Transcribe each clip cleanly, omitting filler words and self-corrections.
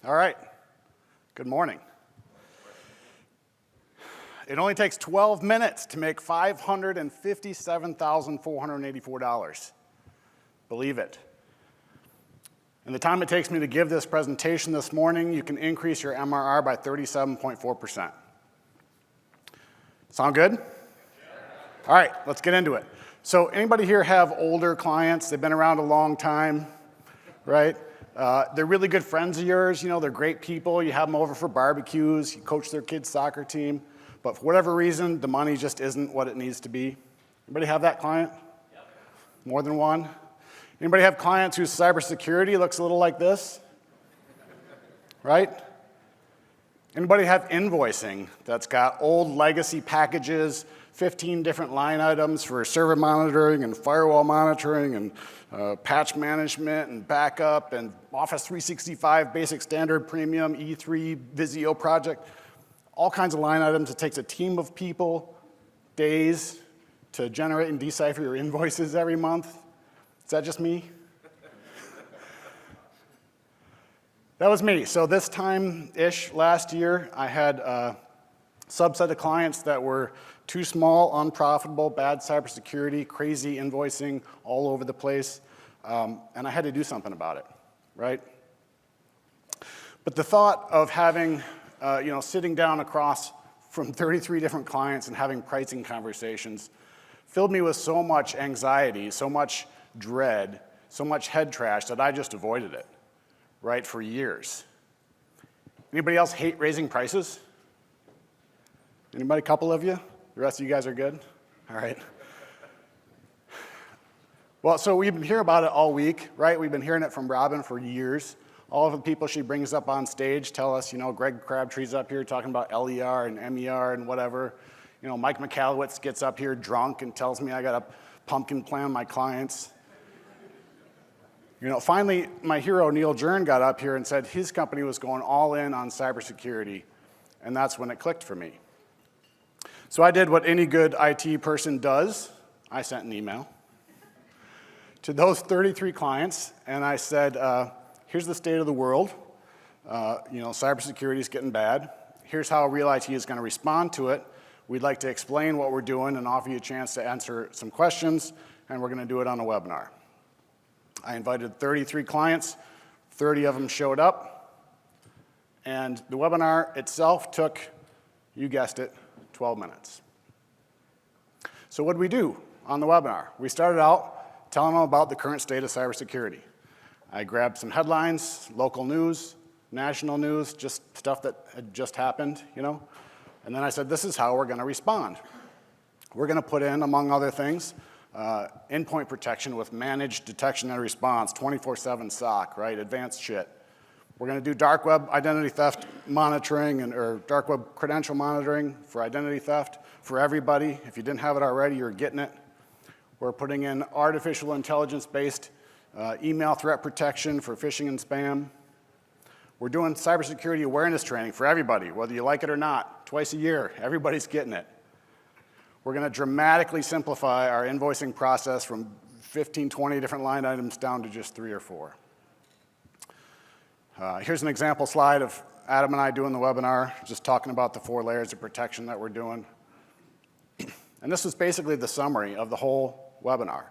All right. Good morning. It only takes 12 minutes to make $557,484. Believe it. In the time it takes me to give this presentation this morning, you can increase your MRR by 37.4%. Sound good? All right, let's get into it. So anybody here have older clients? They've been around a long time, right? They're really good friends of yours. You know, they're great people. You have them over for barbecues. You coach their kids' soccer team. But for whatever reason, the money just isn't what it needs to be. Anybody have that client? Yep. More than one? Anybody have clients whose cybersecurity looks a little like this? Right? Anybody have invoicing that's got old legacy packages, 15 different line items for server monitoring and firewall monitoring and patch management and backup and Office 365 Basic Standard Premium, E3, Visio project, all kinds of line items. It takes a team of people, days, to generate and decipher your invoices every month. Is that just me? That was me. So this time-ish last year, I had a subset of clients that were too small, unprofitable, bad cybersecurity, crazy invoicing all over the place, and I had to do something about it, right? But the thought of having, sitting down across from 33 different clients and having pricing conversations filled me with so much anxiety, so much dread, so much head trash that I just avoided it, right, for years. Anybody else hate raising prices? Anybody, a couple of you? The rest of you guys are good? All right. Well, so we've been hearing about it all week, right? We've been hearing it from Robin for years. All of the people she brings up on stage tell us, Greg Crabtree's up here talking about LER and MER and whatever. Mike McAllowitz gets up here drunk and tells me I got to pumpkin plan my clients. Finally, my hero, Neil Jern, got up here and said his company was going all in on cybersecurity, and that's when it clicked for me. So I did what any good IT person does. I sent an email to those 33 clients, and I said, here's the state of the world. Cybersecurity is getting bad. Here's how Real IT is going to respond to it. We'd like to explain what we're doing and offer you a chance to answer some questions, and we're going to do it on a webinar. I invited 33 clients. 30 of them showed up, and the webinar itself took, you guessed it, 12 minutes. So what did we do on the webinar? We started out telling them about the current state of cybersecurity. I grabbed some headlines, local news, national news, just stuff that had just happened, And then I said, this is how we're going to respond. We're going to put in, among other things, endpoint protection with managed detection and response, 24/7 SOC, right? Advanced shit. We're going to do dark web identity theft monitoring or dark web credential monitoring for identity theft for everybody. If you didn't have it already, you're getting it. We're putting in artificial intelligence-based email threat protection for phishing and spam. We're doing cybersecurity awareness training for everybody, whether you like it or not, twice a year. Everybody's getting it. We're going to dramatically simplify our invoicing process from 15, 20 different line items down to just 3 or 4. Here's an example slide of Adam and I doing the webinar, just talking about the 4 layers of protection that we're doing. And this was basically the summary of the whole webinar.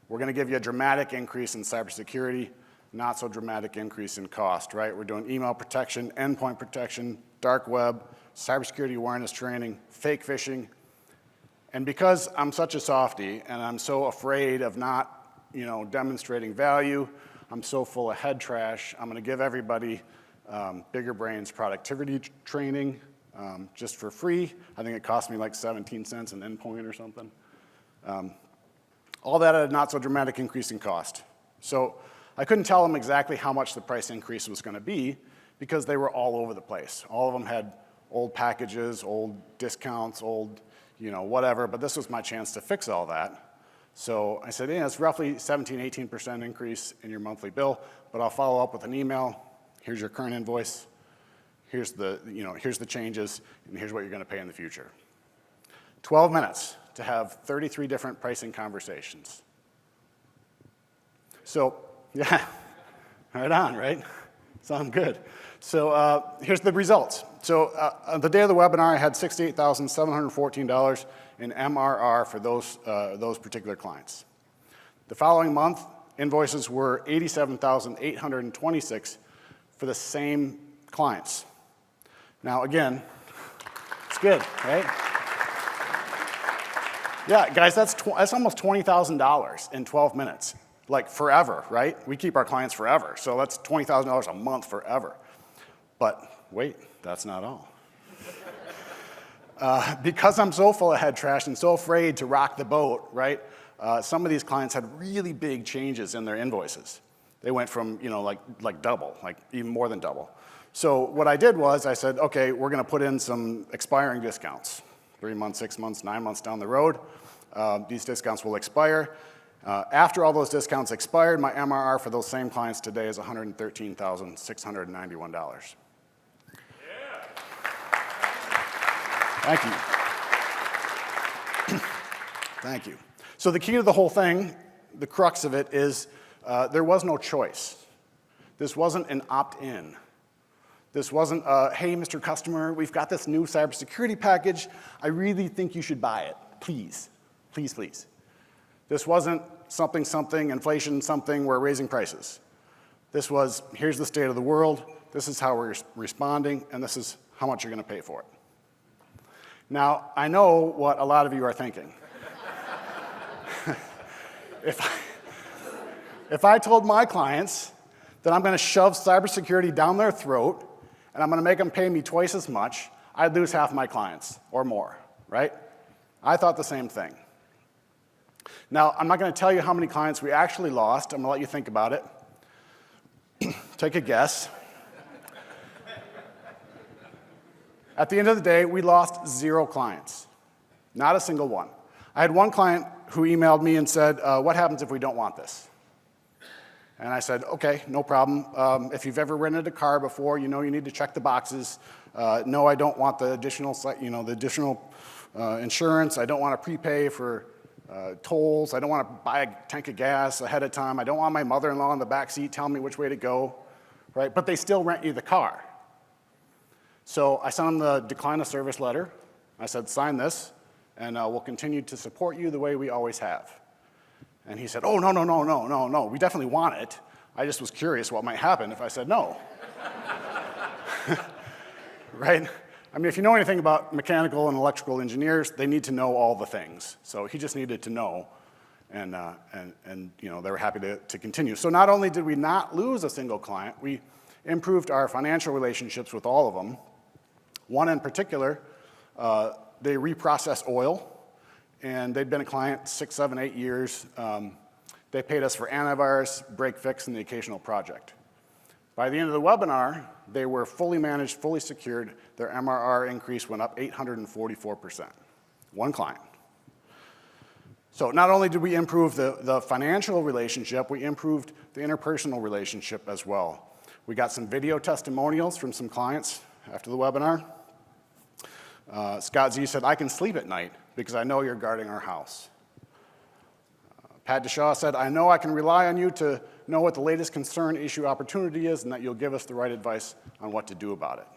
We're going to give you a dramatic increase in cybersecurity, not so dramatic increase in cost, right? We're doing email protection, endpoint protection, dark web, cybersecurity awareness training, fake phishing. And because I'm such a softie and I'm so afraid of not, demonstrating value, I'm so full of head trash, I'm going to give everybody Bigger Brains productivity training just for free. I think it cost me like 17 cents an endpoint or something. All that at a not so dramatic increase in cost. So I couldn't tell them exactly how much the price increase was going to be because they were all over the place. All of them had old packages, old discounts, old, whatever, but this was my chance to fix all that. So I said, it's roughly 17, 18% increase in your monthly bill, but I'll follow up with an email. Here's your current invoice. Here's the changes, and here's what you're going to pay in the future. 12 minutes to have 33 different pricing conversations. So, yeah, right on, right? Sound good. So here's the results. So on the day of the webinar, I had $68,714 in MRR for those particular clients. The following month, invoices were $87,826 for the same clients. Now again, it's good, right? Yeah, guys, that's almost $20,000 in 12 minutes. Like forever, right? We keep our clients forever, so that's $20,000 a month forever. But wait, that's not all. Because I'm so full of head trash and so afraid to rock the boat, right? Some of these clients had really big changes in their invoices. They went from, like double, like even more than double. So what I did was I said, okay, we're gonna put in some expiring discounts. 3 months, 6 months, 9 months down the road, these discounts will expire. After all those discounts expired, my MRR for those same clients today is $113,691. Yeah. Thank you. Thank you. So the key to the whole thing, the crux of it is there was no choice. This wasn't an opt-in. This wasn't, hey, Mr. Customer, we've got this new cybersecurity package. I really think you should buy it. Please, please, please. This wasn't something, inflation, we're raising prices. This was, here's the state of the world, this is how we're responding, and this is how much you're gonna pay for it. Now, I know what a lot of you are thinking. If I told my clients that I'm gonna shove cybersecurity down their throat and I'm gonna make them pay me twice as much, I'd lose half my clients or more, right? I thought the same thing. Now, I'm not going to tell you how many clients we actually lost. I'm going to let you think about it. Take a guess. At the end of the day, we lost 0 clients. Not a single one. I had one client who emailed me and said, what happens if we don't want this? And I said, okay, no problem. If you've ever rented a car before, you know you need to check the boxes. No, I don't want the additional, insurance. I don't want to prepay for tolls. I don't want to buy a tank of gas ahead of time. I don't want my mother-in-law in the back seat telling me which way to go, right? But they still rent you the car. So I sent them the decline of service letter. I said, sign this, and we'll continue to support you the way we always have. And he said, oh, no, we definitely want it. I just was curious what might happen if I said no. Right? I mean, if you know anything about mechanical and electrical engineers, they need to know all the things. So he just needed to know, and they were happy to continue. So not only did we not lose a single client, we improved our financial relationships with all of them. One in particular, they reprocess oil, and they'd been a client 6, 7, 8 years. They paid us for antivirus, break fix, and the occasional project. By the end of the webinar, they were fully managed, fully secured. Their MRR increase went up 844%. One client. So not only did we improve the financial relationship, we improved the interpersonal relationship as well. We got some video testimonials from some clients after the webinar. Scott Z said, I can sleep at night because I know you're guarding our house. Pat DeShaw said, I know I can rely on you to know what the latest concern, issue, opportunity is, and that you'll give us the right advice on what to do about it.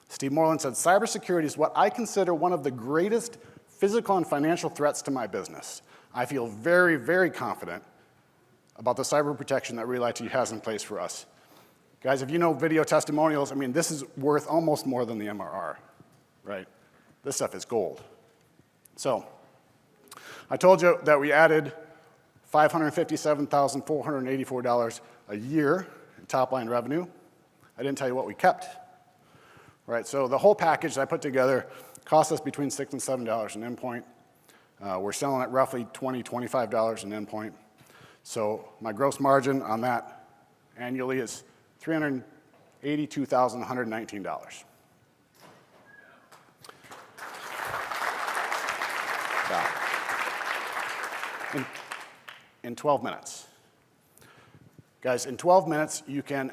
Steve Moreland said, cybersecurity is what I consider one of the greatest physical and financial threats to my business. I feel very, very confident about the cyber protection that Real IT has in place for us. Guys, if you know video testimonials, I mean, this is worth almost more than the MRR, right? This stuff is gold. So, I told you that we added $557,484 a year in top-line revenue. I didn't tell you what we kept. Right, so the whole package that I put together cost us between $6 and $7 an endpoint. We're selling at roughly $20, $25 an endpoint. So my gross margin on that annually is $382,119. In 12 minutes. Guys, in 12 minutes, you can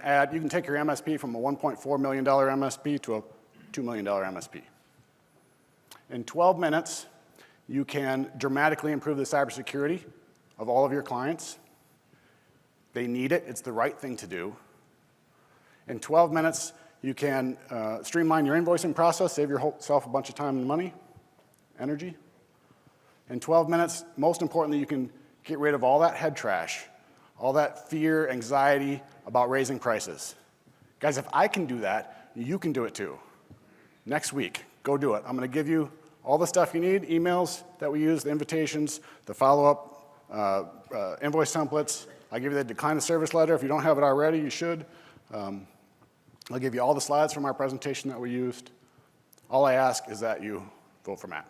take your MSP from a $1.4 million MSP to a $2 million MSP. In 12 minutes, you can dramatically improve the cybersecurity of all of your clients. They need it, it's the right thing to do. In 12 minutes, you can streamline your invoicing process, save yourself a bunch of time and money, energy. In 12 minutes, most importantly, you can get rid of all that head trash, all that fear, anxiety about raising prices. Guys, if I can do that, you can do it too. Next week, go do it. I'm going to give you all the stuff you need, emails that we use, the invitations, the follow-up, invoice templates. I'll give you the decline of service letter. If you don't have it already, you should. I'll give you all the slides from our presentation that we used. All I ask is that you vote for Matt.